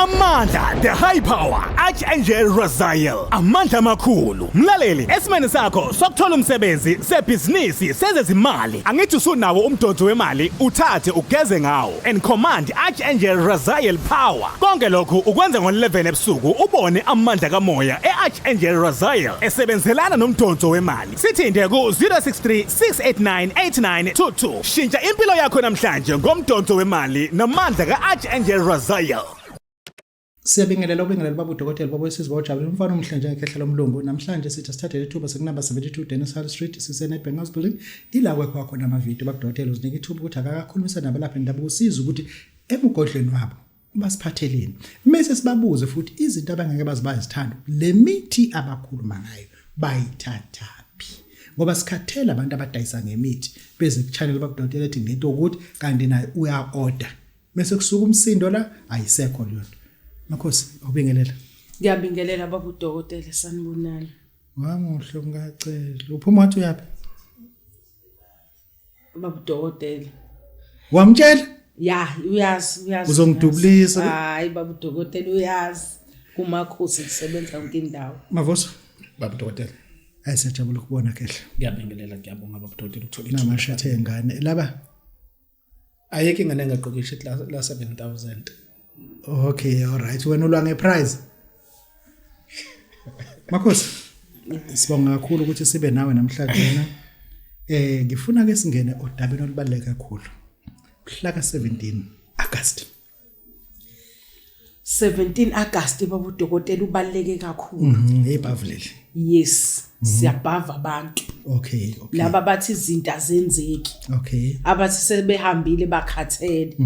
Amandla, the high power, Archangel Raziel. Amandla amakhulu. Mlaleli, esimene sakho sokuthola umsebenzi, sebhizinisi, sezezimali. Angithi usunawo umdonso wemali, uthathe ugeze ngawo. And command Archangel Raziel power. Konke lokhu ukwenza ngo-11 ebusuku ubone amandla kamoya e-Archangel Raziel esebenzelana nomdonso wemali. Sithinte ku 063 689 8922. Shintsha impilo yakho namhlanje ngomdonso wemali namandla ka-Archangel Raziel. Siyabingelela baba udokotela baba wesizwe wajabula umfana omhle njengekhehla lomlungu namhlanje sithi sithathe ithuba sekunamba 72 Dennis Hall Street siseNedbank House Building ila kwekho khona amavidiyo bakudokotela uzinika ithuba ukuthi akakakhulumisa nabo lapha indaba usiza ukuthi emugodleni wabo basiphatheleni mase sibabuze futhi izinto abangeke bazithanda le mithi abakhuluma ngayo bayithathaphi ngoba sikhathela abantu abadayisa ngemithi beze kuchannel bakudokotela ethi ngento ukuthi kanti naye uya order mase kusuka umsindo la ayisekho leyo. Makhosi, ubingelela. Ngiyabingelela baba udokotela sanibonani. Wamuhle ngacela. Uphuma wathi uyaphi? Baba udokotela. Wamtshela? Ya, uyazi. Uzongidublisa. Hayi baba udokotela uyazi. Kumakhosi kusebenza yonke indawo. Mavoso, baba udokotela. Ayisajabula ukubona kehla. Ngiyabingelela ngiyabonga baba udokotela ukuthola ithuba. Namashathe engane. Laba ayeke ingane engaqokisha la 7,000. Okay, all right. Wena ulwa ngeprize. Makhosi. Sibonga kakhulu ukuthi sibe nawe namhlanje na. Ngifuna ke singene odabeni olubaleka kakhulu. Mhla ka 17 August. 17 August baba udokotela ubaleke kakhulu. Ebavuleli. Yes, siyabhava abantu. Okay. Laba bathi izinto azenzeki. Okay. Abathi sebehambile bakhathele.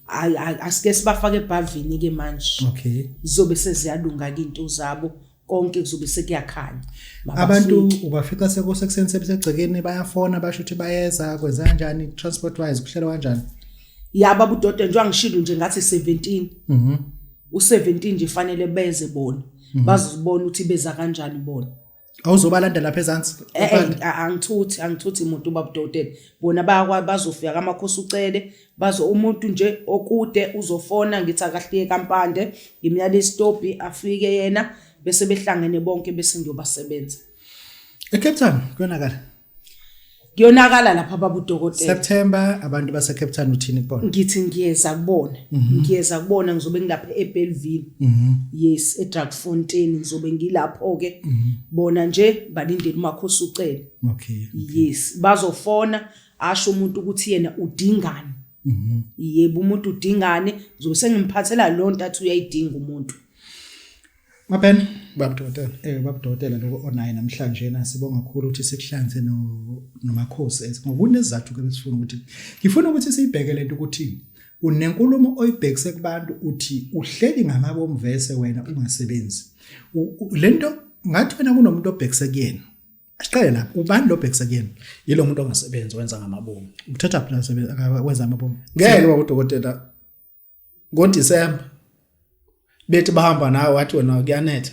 Asike sibafake ebhavini ke manje. Okay. Zizobe seziyalunga ke into zabo konke kuzobe sekuyakhanya. Abantu ubafika sekuseni sebesegcekeni bayafona basho ukuthi bayeza kwenza kanjani transport wise kuhlela kanjani? Yaba budodana nje angishilo nje ngathi 17. U17 nje fanele beze bona. Bazozibona ukuthi beza kanjani bona. Awuzobalanda lapha ezantsi. Angithuthi umuntu babudodela. Bona bazofika kamakhosi ucele, umuntu nje okude uzofona ngithi akahlike kampande, ngimyala istop afike yena bese behlangene bonke bese ngiyobasebenza. eCape Town Kuyonakala lapha babudokotela. September abantu base Cape Town uthini kubona? Ngithi ngiyeza kubona. Ngiyeza kubona ngizobe ngilapha eBellville. Yes, eDragfontein ngizobe ngilapho ke. Bona nje balindele umakhosi ucele. Okay. Yes, bazofona asho umuntu ukuthi yena udingani. Yebo umuntu udingani, ngizobe sengimphathela lonto athi uyayidinga umuntu. Mapeni Baba udokotela. Baba udokotela lo online namhlanje na sibonga kakhulu ukuthi sikuhlanze nomakhosi ngokunesizathu ke besifuna ukuthi ngifuna ukuthi siyibheke lento ukuthi unenkulumo oyibhekise kubantu uthi uhleli ngamabomvese wena ungasebenzi. Lento ngathi wena kunomuntu obhekise kuyena. Asiqale lapha ubani lo obhekise kuyena? Yilo muntu ongasebenzi wenza ngamabomu. Uthatha phela sebenza akwenza amabomu. Ngeke baba udokotela. NgoDisemba bethi bahamba nawe wathi wena kuyanetha.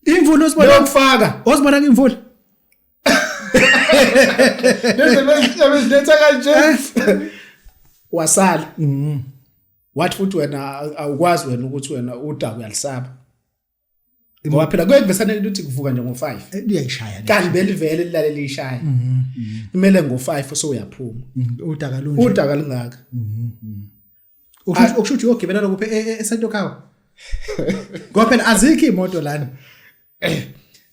Imvula osibona imvula. Bese kanje. Wasala. Wathi futhi wena awukwazi wena ukuthi wena udaba uyalisaba. Ngoba phela kwekuvesane ukuthi kuvuka nje ngo5. Liyayishaya. Kanti belivele lilaleli ishaya. Kumele ngo5 so uyaphuma. Udaka lunje. Udaka lingaka. Ukushuthi ogibela lokuphi eSanto Kawa. Ngoba phela azikho imoto lana.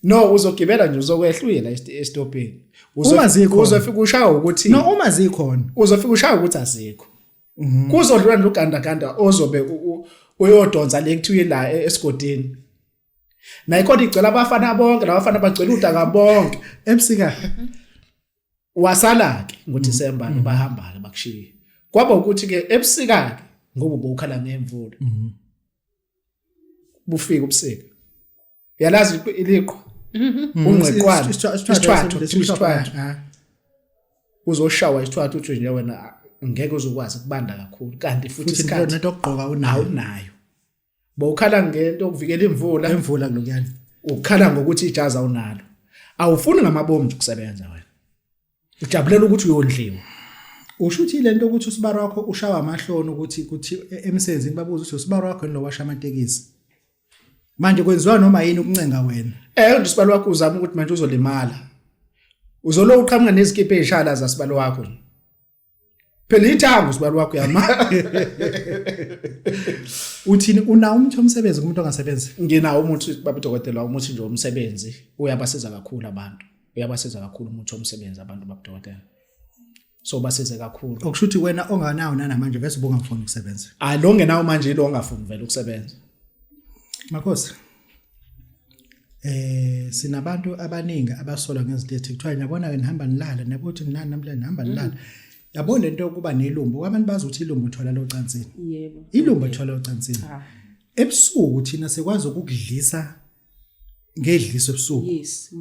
No uzogibela nje uzokwehluye la estopini. Uzofika ushawa ukuthi no uma zikhona. Uzofika ushawa ukuthi azikho. Kuzodlula noganda ozobe uyodonsa le kuthiwe la esigodini. Nayikhona igcela abafana bonke labafana bagcela udaka bonke ebusika. Wasala ke ngoDisemba bahamba ke bakushiye. Kwaba ukuthi ke ebusika ke ngoba ubukhala ngemvula. Bufika ubusika. Yalazi iliqhwa. Ungqeqwana. Isithwathu. Uzoshawa isithwathu uthi nje wena ngeke uzokwazi kubanda kakhulu kanti futhi isikhathi into okugqoka unayo. Bawukhala ngento okuvikela imvula kulokuyani. Ukukhala ngokuthi ijazi awunalo. Awufuni ngamabomu ukusebenza wena. Ujabulela ukuthi uyondliwa. Usho uthi lento ukuthi usibaro wakho ushawa amahloni ukuthi emsenzini babuza ukuthi usibaro wakho lo washa amatekisi. Manje kwenziwa noma yini ukuncenga wena? Nje usibalo wakho uzama ukuthi manje uzolimala. Uzolo uqhamuka nezikipe ezishala zasibalo wakho. Phela ithango usibalo wakho yama. Uthini una umuthi omsebenzi kumuntu ongasebenzi? Nginawo umuthi baba dokotela umuthi nje omsebenzi uyabasiza kakhulu abantu. Uyabasiza kakhulu umuthi omsebenzi abantu baba dokotela. So basize kakhulu. Okusho ukuthi wena onganawo namanje bese ubungafuni ukusebenza. Lo ngenawo manje lo ongafuni vele ukusebenza. Makhosi. Sinabantu abaningi abasola ngezinto ethi kuthiwa yabona wena hamba nilala nabothi nani namhlanje hamba nilala. Yabona lento yokuba nelumbu abantu bazi ukuthi ilumbu uthola lo cansini. Yebo. Ilumbu uthola lo cansini. Ebusuku thina sekwazi ukudlisa ngedliso ebusuku. Yes,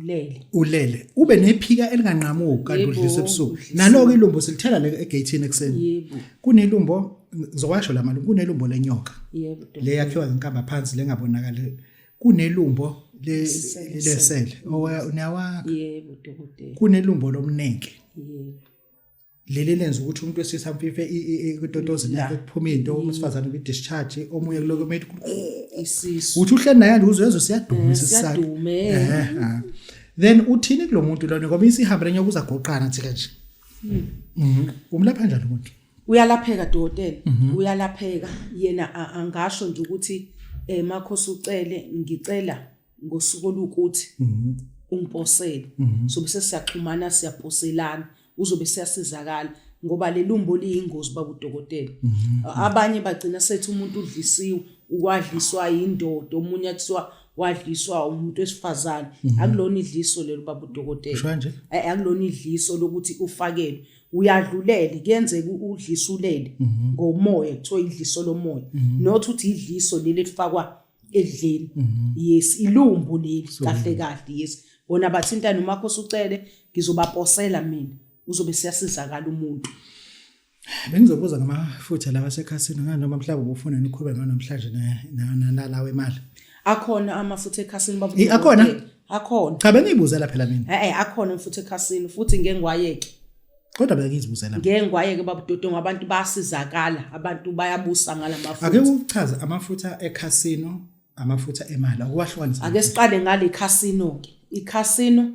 Ulele. Ube nephika elinganqamuki kanti udlisa ebusuku. Nanoko ilumbu silithela le egate ekseni. Yebo. Kunelumbo ngizokwasho la malumbu kunelumbo lenyoka. Yebo. Le yakhiwa ngenkamba phansi lengabonakala. Kunelumbo lesele unawa yebo dokotela kunelumbo lomnenke yebo leli lenza ukuthi umuntu wesisa mfife kutotozi yakhe kuphuma into umsifazana ku discharge omunye kuloko methi isisu uthi uhleli naye uzwe siyaduma sisaka then uthini kulomuntu lona ngoba isihamba nyoka uzagoqana thi kanje umlapha kanjani umuntu uyalapheka dokotela uyalapheka yena angasho nje ukuthi Makhosi ucele ngicela ngosuku olukuthi umposele so bese siyaxhumana siyaposelana uzobe siyasizakala ngoba lelumbo liyingozi baba udokotela abanye bagcina sethi umuntu udlisiwe ukwadliswa indoda omunye athiwa wadliswa umuntu wesifazane akulona idliso lelo baba udokotela akulona idliso lokuthi ufakelwe uyadlulele kuyenzeka udlisulele ngomoya kuthiwa idliso lomoya not uthi idliso leli lifakwa edleni yes ilumbu leli kahle kahle yes bona bathinta noMakhosi ucele ngizobaposela mina uzobe siyasizakala umuntu bengizobuza ngamafutha lawa sekhasini nganoma mhlawumbe ubufuna nikhube namhlanje nalawe imali akhona amafutha ekhasini baba akhona cha bengiyibuzela phela mina akhona amafutha ekhasini futhi ngengwayeke kodwa bengizibuzela ngengwayeke baba Dodongo abantu basizakala abantu bayabusa ngalamafutha ake uchaza amafutha ekhasino amafutha emali akuwahlukanisa ake siqale ngale casino ke iCasino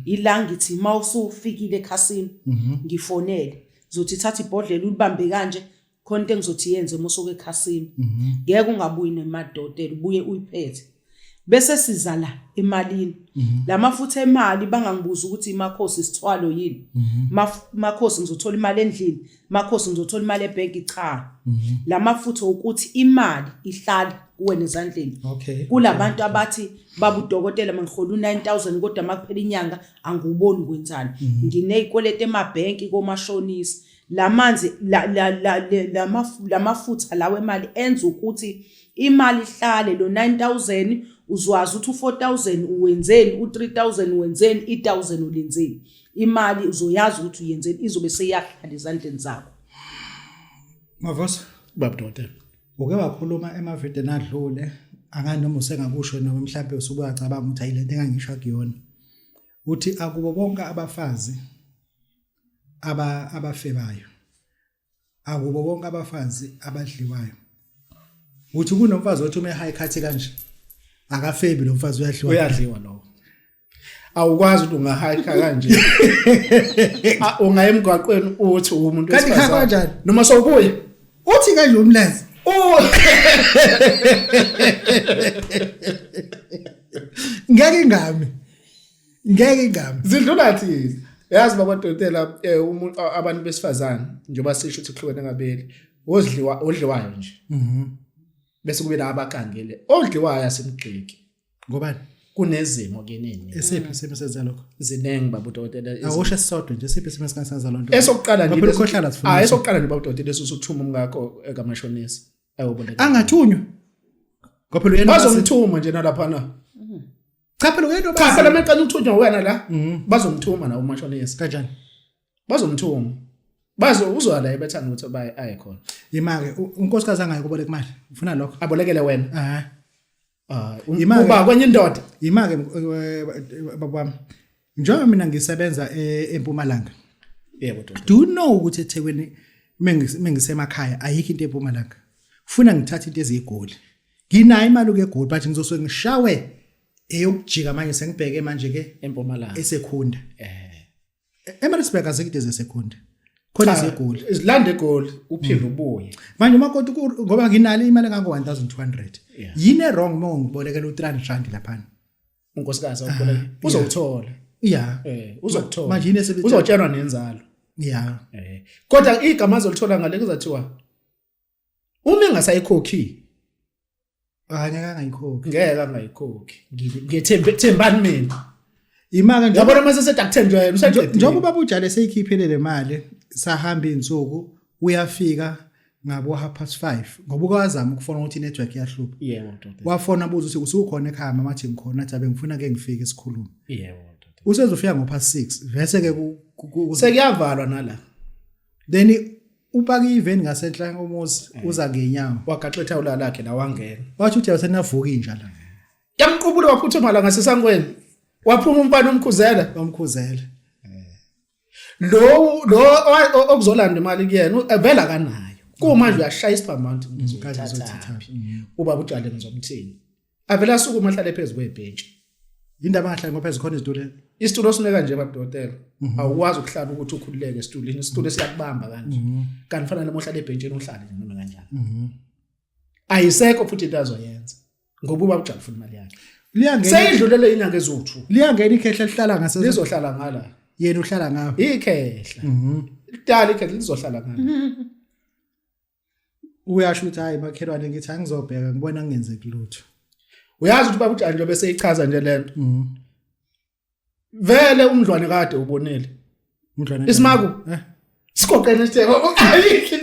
ila ngithi mawusufikile eCasino ngifonele zothi thatha ibhodlela ulibambe kanje khona into engizothi yenze mosuke eCasino ngeke ungabuyi nemadodela ubuye uyiphethe bese siza la emalini lamafutha emali bangangibuza ukuthi iMakhosi sithwalo yini Makhosi ngizothola imali endlini Makhosi ngizothola imali ebank cha lamafutha ukuthi imali ihlala kuwe nezandleni kulabantu abathi baba udokotela mangihola u9000 kodwa makuphela inyanga anguboni kwenzani nginezikwelete emabhenki komashonisi lamanzi lamafutha lawe imali enza ukuthi imali ihlale lo 9000 uzwazi ukuthi u4000 uwenzeni u3000 uwenzeni i1000 ulenzeni imali uzoyazi ukuthi uyenzeni izobe seyahlala ezandleni zakho mavosa baba dokotela uke wakhuluma emavideni adlule anganoma usengakusho noma mhlawumbe usubuya cabanga ukuthi ayilento engangisho kuyona uthi akubo bonke abafazi abafebayo akubo bonke abafazi abadliwayo uthi kunomfazi othi uma high cut kanje akafebi lo mfazi uyadliwa lo awukwazi ukuthi ungahayikha kanje ungaye emgwaqweni uthi umuntu wesifazane kanjani noma sowubuya uthi kanje umlazi ngeke ngami zidlula thi yazi baba dokotela umuntu abantu besifazane njengoba sisho ukuthi kuhlukene ngabeli odliwayo nje bese kube labakangele odliwayo asemgxiki ngobani kunezimo kenini esiphi isimo senza lokho zinengi baba dokotela awusho sisodwa nje siphi isimo singasenza lonto esokuqala nje lokhohlala sifuna esokuqala nje baba dokotela esuthuma umngakho ekamashonisi ayobona angathunywa ngoba phela uyena bazomthuma nje nalaphana cha phela uyena cha phela maqala ukuthunywa wena la bazomthuma na umashonisi kanjani bazomthuma uzwa la ebethanga ukuthi baye aye khona imake unkosikazi angayi kuboleka imali ufuna lokho abolekele wena uba kwenye indoda imake babami njengoba mina ngisebenza eMpumalanga Yebo Dr. Do you know ukuthi eThekwini mengisemakhaya ayikho into eMpumalanga. Ufuna ngithatha into ezigoli. Nginayo imali ukegoli but ngizosuke ngishawe eyokujika manje sengibheke manje ke eMpumalanga. eSekhunda. eMaritzburg azikide zeSekhunda. Khona izigoli. Izilanda egoli uphinde ubuye. Manje umakoti ngoba nginalo imali engango 1200. Yini wrong mongibolekela u300 lapha? Unkosikazi awuboleka. Uzowuthola. Yeah. Uzokuthola. Manje yini esebenza? Uzotshelwa nenzalo. Yeah. Kodwa igama azolithola ngale kuzathiwa uma engasayikhokhi Ngeke angayikhokhi. ngeke angayikhokhi. Ngiyethembani mina. Imaka nje Yabona mase sedakuthenjwa yena usathi njengoba baba uJale seyikhiphele le mali sahamba insuku uyafika ngabo 5:30 ngoba ukazama ukufona ukuthi network yahlupha. Yebo Dr. Wafona abuza ukuthi usukhona ekhaya mama athi ngikhona athi abe ngifuna ke ngifike esikhuluma. Yebo Dr. Usezofika ngo6 vese ke sekuyavalwa nala. then upaka ievent ngasenhla umuzi uza ngenyawo. Wagaxa ithawula lakhe la wangena. Wathi uJale senavuka inja la. Yamqubula waphuthuma la ngasesangweni. Waphuma umfana umkhuzela. Bamkhuzela. Lo okuzolanda imali kuyena vela kanayo. Kumanje uyashaya isiphamandi ngizothatha. Ubaba uJale ngizomthini. Avela asuku mahlale phezulu kwebhenki. Indaba ngahlala ngophezulu khona izitulo. Isitulo sineka nje baba Dr. Awukwazi ukuhlala ukuthi ukhululeke esitulini. Isitulo siyakubamba kanje. Kanti fanele mohlala ebhenjini uhlale noma kanjani. Ayisekho futhi into azoyenza. Ngoba ubaba uJale ufuna imali yakhe. Liyangena Seyidlulele inyanga ezothu. liyangena ikhehla lihlala ngase Lizohlala ngala. yena uhlala ngawo. Ikhehla. Idala ikhehla lizohlala ngala. Uyasho ukuthi hayi makhelwane ngithi angizobheka ngibona ngenzeki lutho. Uyazi ukuthi baba uJale njobe seyichaza nje lento. Vele umdlwane kade ubonile. Umdlwana. Isimaku. Sigoqene sithe ayikho.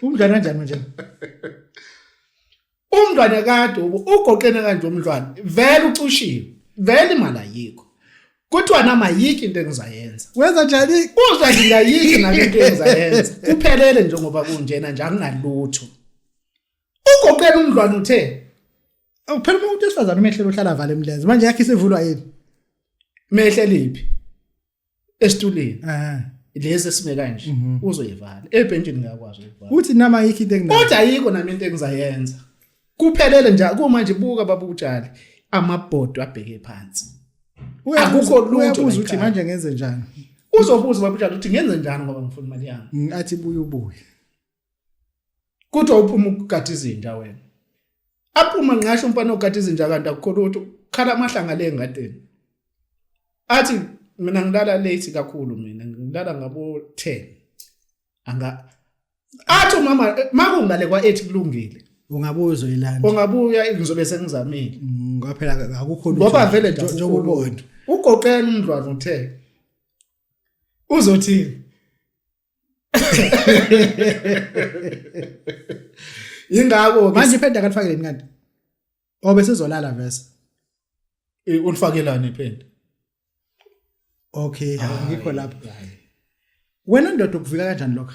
Umdlwana kanjani manje? Umdlwane kade ugoqene kanje umdlwane. Vele ucushiwe. Vele imali ayikho. Kuthiwa nama yiki into engizayenza. Wenza njani? Uzwa ngiyayiki nale into engizayenza. Kuphelele njengoba kunjena nje akunalutho. Ugoqene umdlwane uthe Phela umuntu esifazana umehlelo uhlala vale emlenze. Manje yakhe isivulwa yini? mehle liphi? Esituleni. Lezi esime kanje uzoyivala ebhenjini ngiyakwazi ukuyivala. Uthi nama yikho into enginayo. Kodwa ayikho nami into engizayenza. Kuphelele nje kumanje buka baba uJale amabhodo abheke phansi. Akukho lutho uyabuza ukuthi manje ngenze njani? Uzobuza baba uJale uthi ngenze njani ngoba ngifuna imali yami. Athi buye. Kuthiwa uphuma ukugada izinja wena. Aphuma nqasho umfana ogada izinja kanti akukho lutho. Khala amahlanga le engadeni. Athi mina ngilala late kakhulu mina ngilala ngabo 10. Athi mama makungale kwa 8 kulungile. Ungabuza uyilanda. Ungabuya ngizobe sengizamile. Ngoba phela akukho lutho. Ngoba vele nje njengoba ubona. Ugoqene umdlwana uthe. Uzothini? Ingakho Manje iphenda kanifakele kanti. Obe sizolala vese. Ulifakelani iphenda? Okay, ngikho lapho. Wena ndoda ukuvika kanjani lokho?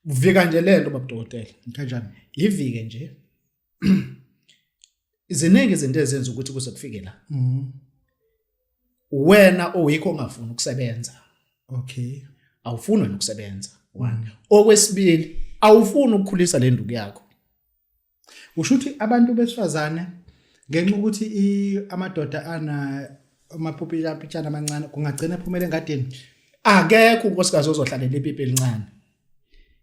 Uvika nje lento baba Dr. Kanjani? Yivike nje. Iziningi izinto ezenza ukuthi kuze kufike la. Wena oyikho ongafuni ukusebenza. Okay. Awufuni ukusebenza. One. Okwesibili, awufuni ukukhulisa le nduku yakho. Ushuthi abantu besifazane ngenxa ukuthi amadoda ana amaphuphi apitshana amancane kungagcina ephumele engadini. Akekho unkosikazi ozohlalela ipipi elincane.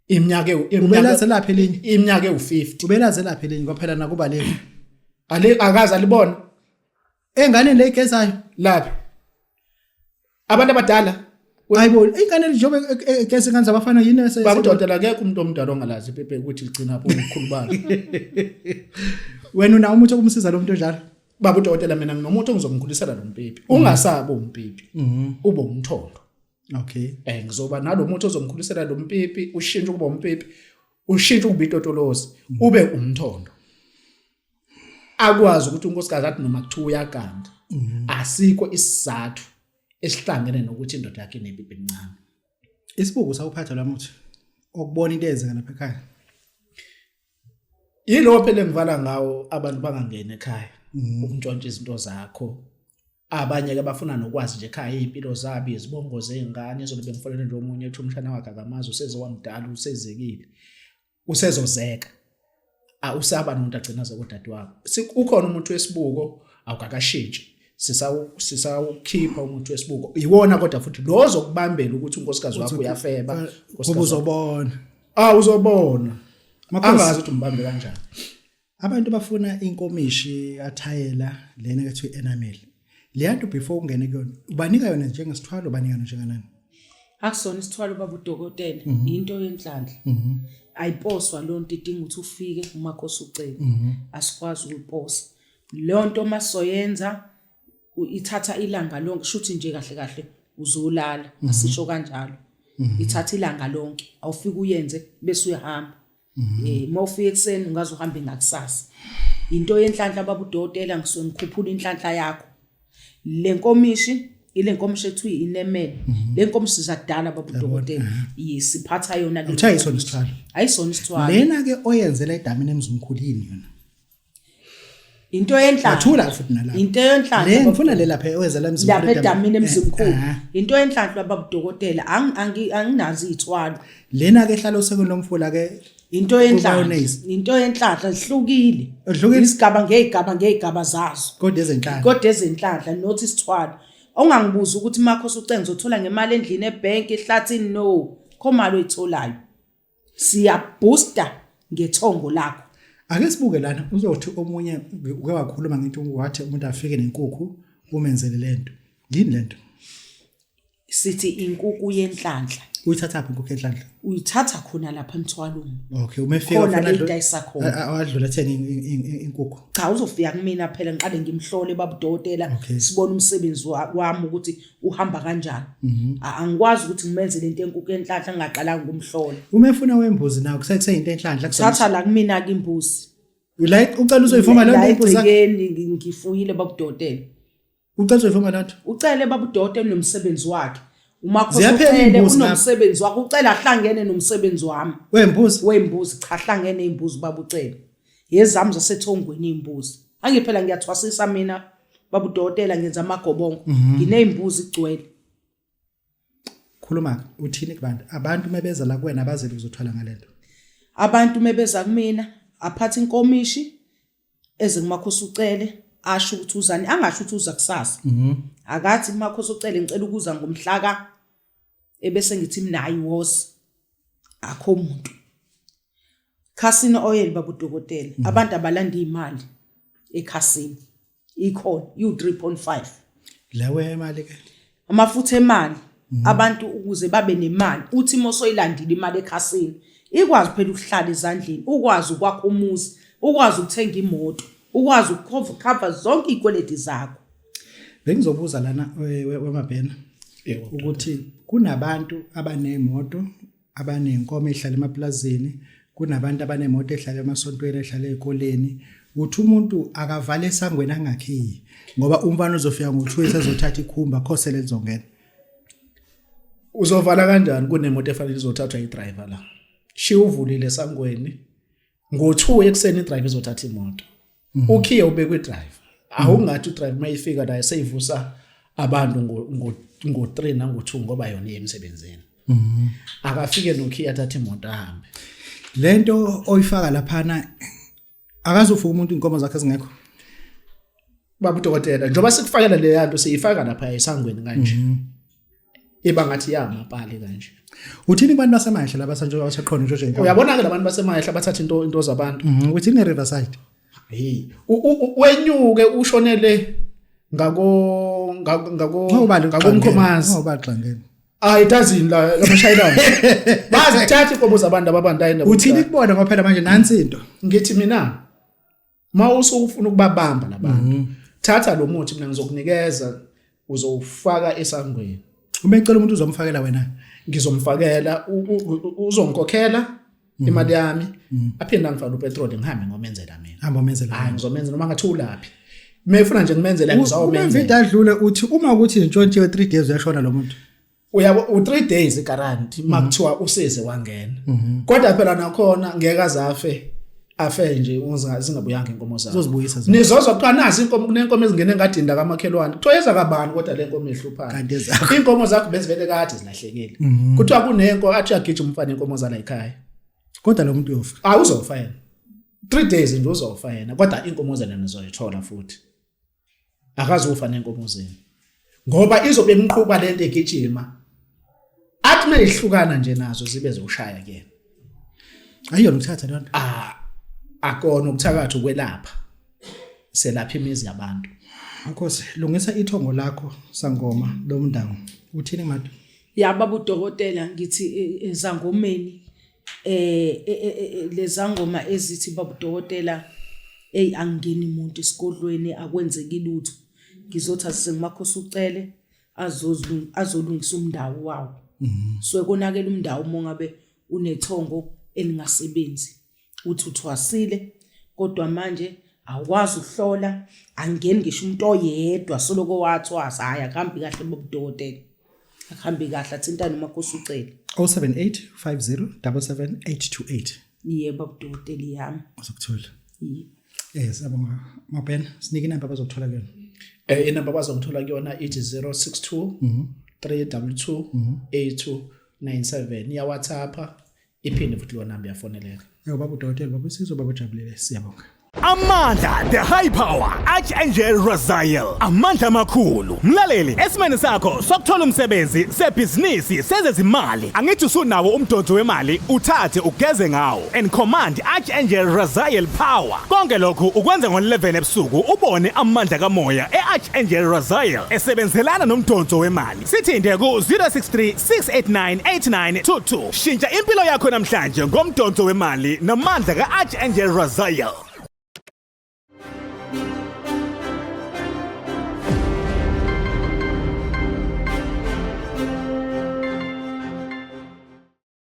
Iminyaka ubelaze lapha elinye. Iminyaka ewu50. Ubelaze lapha elinye ngoba phela nakuba le. Akaza libona. Engane le igezayo lapha. Abantu abadala ayibona ingane njengoba egesi ingane zabafana yini ese baba uDokotela akekho umuntu omdala ongalazi ipipi ukuthi ligcina apho ukukhulu balo. Wena una umuntu okumsiza lo muntu njalo. Baba uDokotela mina nginomuntu ongizomkhulisela lo mpipi. Ungasaba umpipi. Ube umthondo. Okay. Ngizoba nalo muntu ozomkhulisela lo mpipi, ushintshe kuba umpipi, ushintshe kuba itotolozi, ube umthondo. Akwazi ukuthi unkosikazi athi noma kuthiwa uyaganda. Asikho isizathu esihlangene nokuthi indoda yakhe inepipi encane. Isibuku sawuphatha la muthi okubona into ezeka lapha ekhaya. Yilo phela engivala ngawo abantu bangangena ekhaya. Ukuntshontsha izinto zakho. abanye ke bafuna nokwazi nje ekhaya impilo zabo izibongo zengane izolo bengifonele nje omunye ethi umshana wakhe akamazi usezowamdala usezekile usezozeka usaba nomuntu agcina zakodadewabo ukhona umuntu wesibuko awukakashintshi sisawukhipha umuntu wesibuko iwona kodwa futhi lo zokubambela ukuthi unkosikazi wakho uyafeba ngoba uzobona uzobona angazi ukuthi umbambe kanjani. Abantu bafuna inkomishi athayela lena ekuthiwa enamel leyanto before ungene kuyona ubanika yona njengesithwalo ubanika njenganani akusona isithwalo baba udokotela into yenhlanhla ayiposwa lonto idinga ukuthi ufike umakhosi ucela asikwazi ukuyiposa lonto masoyenza ithatha ilanga lonke shuthi nje kahle kahle uzolala asisho kanjalo ithatha ilanga lonke awufike uyenze bese uyahamba mawufika ekseni ungaze uhambe ngakusasa into yenhlanhla baba udokotela ngisuke ngikhuphula inhlanhla yakho le nkomishi ile nkomishi ethu inemel le nkomishi zadala baba udokotela yisiphatha yona le uthayisona isithwalo ayisona isithwalo lena ke oyenzela edamini emzimkhulini yona into yenhlanhla bathula futhi nalapha into yenhlanhla le ngifuna le lapha oyenzela emzimkhulini lapha edamini emzimkhulu into yenhlanhla baba udokotela anginazi izithwalo lena ke ehlala usekweni lomfula ke into yenhlanhla ihlukile isigaba zazo kodwa ezenhlanhla not isithwalo ongangibuza ukuthi makhosi ucenga ngizothola ngemali endlini ebank ehlathini no khomali oyitholayo siya booster ngethongo lakho ake sibuke lana uzothi omunye uke wakhuluma ngithi wathi umuntu afike nenkukhu umenzele lento yini lento sithi inkukhu yenhlanhla uyithatha phi inkukhu enhlanhla uyithatha khona lapha emthwalweni okay umefika khona ledayisa khona awadlula theni inkukhu cha uzofika kumina phela ngiqale ngimhlole baba udokotela sibone umsebenzi wami ukuthi uhamba kanjani angikwazi ukuthi ngimenze lento enkukhu enhlanhla ngaqala ngumhlole uma efuna wembuzi nawo kuseyinto enhlanhla thatha la kumina ke imbuzi like ucela uzoyifoma lento imbuzi yakhe ngifuyile baba udokotela ucela uzoyifoma lento ucele baba udokotela nomsebenzi wakhe umakhosi ucele unomsebenzi wakhe ucela ahlangene nomsebenzi wami wembuzi cha ahlangene imbuzi baba ucele yezami zasethongweni imbuzi angiphela ngiyathwasisa mina baba udokotela ngenza amagobongo ngineimbuzi igcwele khuluma uthini kubantu abantu mebeza la kuwena abazeli uzothwala ngalento abantu mebeza kumina aphatha inkomishi eze kumakhosi ucele asho ukuthi uzani angasho ukuthi uza kusasa akathi makhosi ucele ngicela ukuza ngomhlaka ebese ngithi mina ayiwosi akho umuntu casino oil baba udokotela abantu abalanda imali ekhasini ikhona u3.5 lewe imali ke amafutha emali abantu ukuze babe nemali uthi mosoyilandile imali ekhasini ikwazi phela ukuhlala ezandleni ukwazi ukwakha umuzi ukwazi ukuthenga imoto ukwazi ukucover zonke izikweleti zakho bengizobuza lana wemabhena ukuthi kunabantu abanemoto abanenkomo ehlala emaplazini kunabantu abanemoto ehlala emasontweni ehlala ezikoleni uthi umuntu akavale esangweni angakhiyi ngoba umfana uzofika ngo2 esezothatha ikhumba khosele lizongena uzovala kanjani kunemoto efanele izothathwa idriver la shiyuvulile esangweni ngo2 ekseni idriver izothatha imoto ukhiye ubekwe driver awungathi udriver mayifika la seyivusa abantu ngo3 nango2 ngoba yona iyemsebenzini akafike nokhiye athatha imoto ahambe lento oyifaka laphana akazofuka umuntu inkomo zakhe zingekho baba udokotela njoba sikufakela le yanto siyifaka lapha esangweni kanje ebangathi yamapali kanje uthini kubantu basemahla labasanje abasaqhona nje nje uyabona ke labantu basemahla bathatha into zabantu uthi ne riverside wenyuke ushonele ngakomkhomazi ngobaxangene ayitazini la amashayilana bazithatha inkomo zabantu ababandayo uthini kubona ngoba phela manje nansi into ngithi mina mawusufuna ukubabamba labantu thatha lo muthi mina ngizokunikeza uzowufaka esangweni uma ecela umuntu uzomfakela wena ngizomfakela uzongikhokhela imali yami aphinda ngifaka upetrol ngihambe ngomenzela mina hamba umenzela hayi ngizomenzela noma ngathi ulaphi mefuna nje ngimenzela ngizawumenza uma idadlule uthi uma ukuthi intshontshiwe 3 days uyashona lo muntu uyabo u3 days guarantee makuthiwa useze wangena kodwa phela nakhona ngeke azafe afe nje zingabuyanga inkomo zakho Uzozibuyisa zona. nizozwa kuqala nazi inkomo kunenkomo ezingene engadini kamakhelwane kuthiwa yeza kabani kodwa le nkomo ehluphayo Kanti ezakho. inkomo zakho bezivele kade zilahlekile kuthiwa kunenko athi agijima umfana inkomo zala ekhaya Kodwa lo muntu uyofa. awuzofa yena 3 days nje uzofa yena kodwa inkomo zena nizoyithola futhi akazufa nenkomo zenu ngoba izobe imqhuba lento egijima athi mayihlukana nje nazo zibe zoshaya ke Ayiyona ukuthatha lona. akona ukuthakatha ukwelapha selapha imizi yabantu Nkosi, lungisa ithongo lakho sangoma lomndawo. Uthini manje? Ya baba udokotela ngithi ezangomeni lezangoma ezithi baba udokotela angingeni umuntu esigodlweni akwenzeki lutho ngizothi asengimakhosi ucele azolungisa umndawo wawo so konakela umndawo mongabe unethongo elingasebenzi uthi uthwasile kodwa manje awukwazi ukuhlola angeni ngisho umuntu oyedwa soloko wathwasa hayi akuhambi kahle baba udokotela akuhambi kahle athintana umakhosi ucele 078 50 77828. yebo baba udokotela yami Uzokuthola. Yebo. Sabonga. Mapena, sinike inamba bazokuthola kuyona. inamba bazongithola kuyona ithi 062 322 8297 ya WhatsApp iphinde futhi lo namba yafoneleka Baba udokotela baba usizwe baba ujabulele siyabonga. Amandla the high power Archangel Raziel amandla amakhulu mlaleli esimene sakho sokuthola umsebenzi sebhizinisi sezezimali angithi usunawo umdonso wemali uthathe ugeze ngawo and command Archangel Raziel power konke lokho ukwenza ngo11 ebusuku ubone amandla kamoya eArchangel Raziel esebenzelana nomdonso wemali sithinde ku 063 689 8922 shintsha impilo yakho namhlanje ngomdonso wemali namandla kaArchangel Raziel.